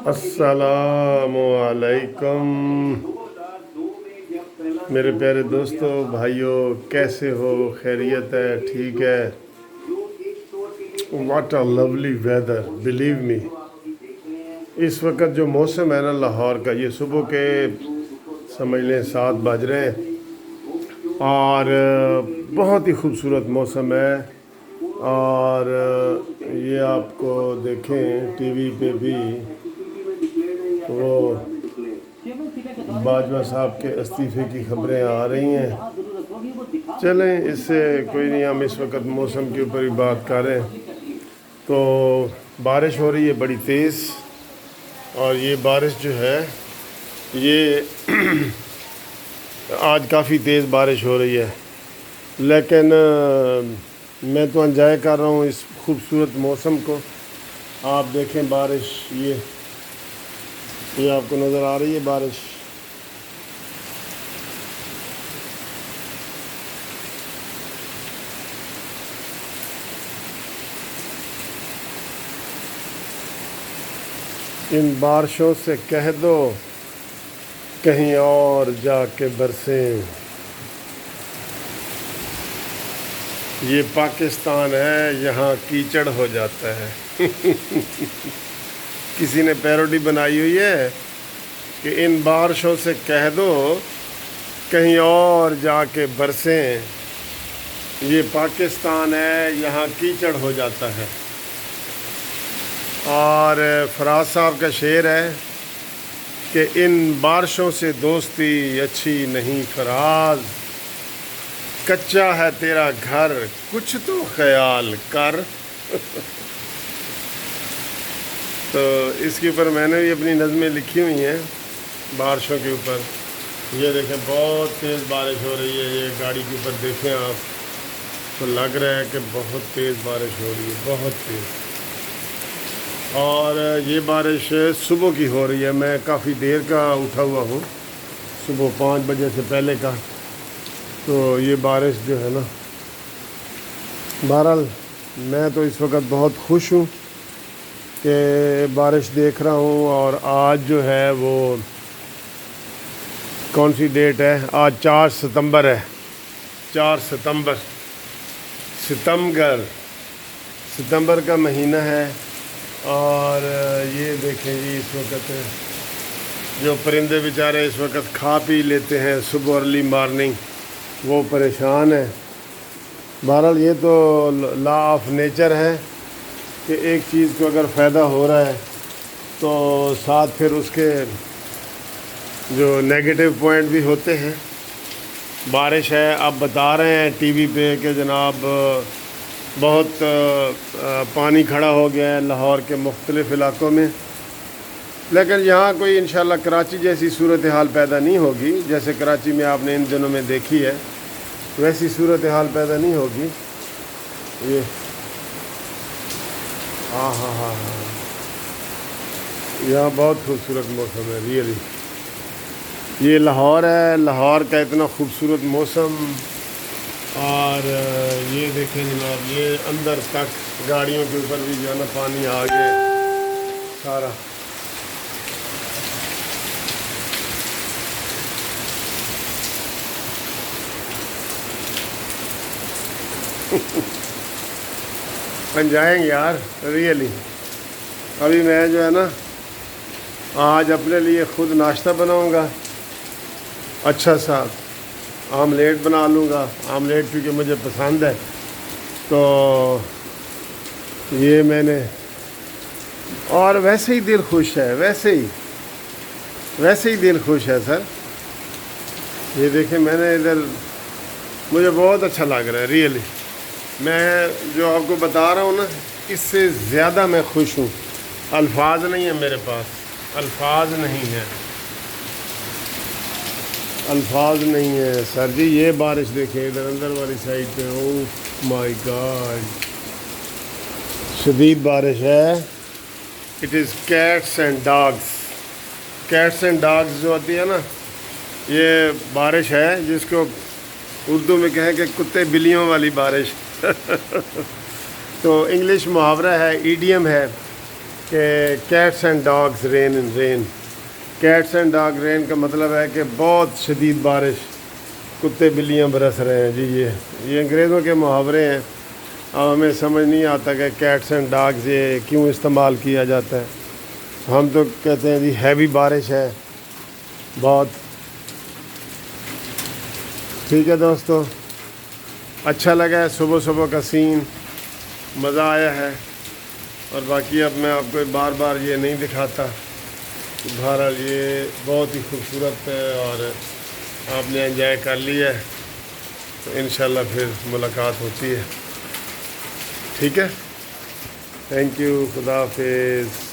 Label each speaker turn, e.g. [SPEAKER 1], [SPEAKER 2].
[SPEAKER 1] السلام علیکم میرے پیارے دوستو بھائیوں، کیسے ہو؟ خیریت ہے؟ ٹھیک ہے؟ What a lovely weather, believe me. اس وقت جو موسم ہے نا لاہور کا، یہ صبح کے سمجھ لیں 7 بج رہے ہیں اور بہت ہی خوبصورت موسم ہے۔ اور یہ آپ کو دیکھیں ٹی وی پہ بھی وہ باجوہ صاحب کے استعفے کی خبریں آ رہی ہیں۔ چلیں، اس سے کوئی نہیں، ہم اس وقت موسم کے اوپر ہی بات کریں۔ تو بارش ہو رہی ہے بڑی تیز، اور یہ بارش جو ہے یہ آج کافی تیز بارش ہو رہی ہے، لیکن میں تو انجوائے کر رہا ہوں اس خوبصورت موسم کو۔ آپ دیکھیں بارش، یہ آپ کو نظر آ رہی ہے بارش۔ ان بارشوں سے کہہ دو کہیں اور جا کے برسیں، یہ پاکستان ہے یہاں کیچڑ ہو جاتا ہے۔ کسی نے پیروڈی بنائی ہوئی ہے کہ ان بارشوں سے کہہ دو کہیں اور جا کے برسیں، یہ پاکستان ہے یہاں کیچڑ ہو جاتا ہے۔ اور فراز صاحب کا شعر ہے کہ ان بارشوں سے دوستی اچھی نہیں فراز، کچا ہے تیرا گھر کچھ تو خیال کر۔ تو اس کے اوپر میں نے بھی اپنی نظمیں لکھی ہوئی ہیں بارشوں کے اوپر۔ یہ دیکھیں بہت تیز بارش ہو رہی ہے، یہ گاڑی کے اوپر دیکھیں آپ تو لگ رہا ہے کہ بہت تیز بارش ہو رہی ہے، بہت تیز۔ اور یہ بارش صبح کی ہو رہی ہے، میں کافی دیر کا اٹھا ہوا ہوں، صبح 5 بجے سے پہلے کا۔ تو یہ بارش جو ہے نا، بہرحال میں تو اس وقت بہت خوش ہوں کہ بارش دیکھ رہا ہوں۔ اور آج جو ہے وہ کون سی ڈیٹ ہے؟ آج 4 ستمبر ہے، 4 ستمبر، ستمبر کا مہینہ ہے۔ اور یہ دیکھیں جی، اس وقت جو پرندے بیچارے اس وقت کھا پی لیتے ہیں صبح ارلی مارننگ، وہ پریشان ہیں۔ بہرحال یہ تو لا آف نیچر ہے کہ ایک چیز کو اگر فائدہ ہو رہا ہے تو ساتھ پھر اس کے جو نیگیٹو پوائنٹ بھی ہوتے ہیں۔ بارش ہے، اب بتا رہے ہیں ٹی وی پہ کہ جناب بہت پانی کھڑا ہو گیا ہے لاہور کے مختلف علاقوں میں، لیکن یہاں کوئی انشاءاللہ کراچی جیسی صورتحال پیدا نہیں ہوگی۔ جیسے کراچی میں آپ نے ان دنوں میں دیکھی ہے، ویسی صورتحال پیدا نہیں ہوگی۔ یہ ہاں ہاں ہاں ہاں، یہاں بہت خوبصورت موسم ہے ریئلی۔ یہ لاہور ہے، لاہور کا اتنا خوبصورت موسم۔ اور یہ دیکھیں جناب، یہ اندر تک گاڑیوں کے اوپر بھی جو ہے نا پانی آ گیا سارا۔ بن جائیں گے یار ریئلی۔ ابھی میں جو ہے نا آج اپنے لیے خود ناشتہ بناؤں گا، اچھا سا آملیٹ بنا لوں گا، آملیٹ کیونکہ مجھے پسند ہے۔ تو یہ میں نے، اور ویسے ہی دل خوش ہے، ویسے ہی دل خوش ہے سر۔ یہ دیکھیں میں نے ادھر، مجھے بہت اچھا لگ رہا ہے ریئلی۔ میں جو آپ کو بتا رہا ہوں نا، اس سے زیادہ میں خوش ہوں، الفاظ نہیں ہیں میرے پاس، الفاظ نہیں ہیں سر جی۔ یہ بارش دیکھیں ادھر اندر والی سائڈ پہ، او مائی گاڈ، شدید بارش ہے۔ It is cats and dogs جو ہوتی ہے نا، یہ بارش ہے جس کو اردو میں کہیں کہ کتے بلیوں والی بارش۔ تو انگلش محاورہ ہے، ایڈیم ہے کہ cats and dogs rain in rain. Cats and dog rain کا مطلب ہے کہ بہت شدید بارش، کتے بلیاں برس رہے ہیں. جی یہ انگریزوں کے محاورے ہیں. اب ہمیں سمجھ نہیں آتا کہ کیٹس اینڈ ڈاگز یہ کیوں استعمال کیا جاتا ہے. ہم تو کہتے ہیں جی ہیوی بارش ہے بہت. ٹھیک ہے دوستو، اچھا لگا ہے صبح صبح کا سین، مزہ آیا ہے. اور باقی اب میں آپ کو بار بار یہ نہیں دکھاتا. بہرحال یہ بہت ہی خوبصورت ہے اور آپ نے انجوائے کر لیا ہے، تو انشاءاللہ پھر ملاقات ہوتی ہے. ٹھیک ہے، تھینک یو، خدا حافظ.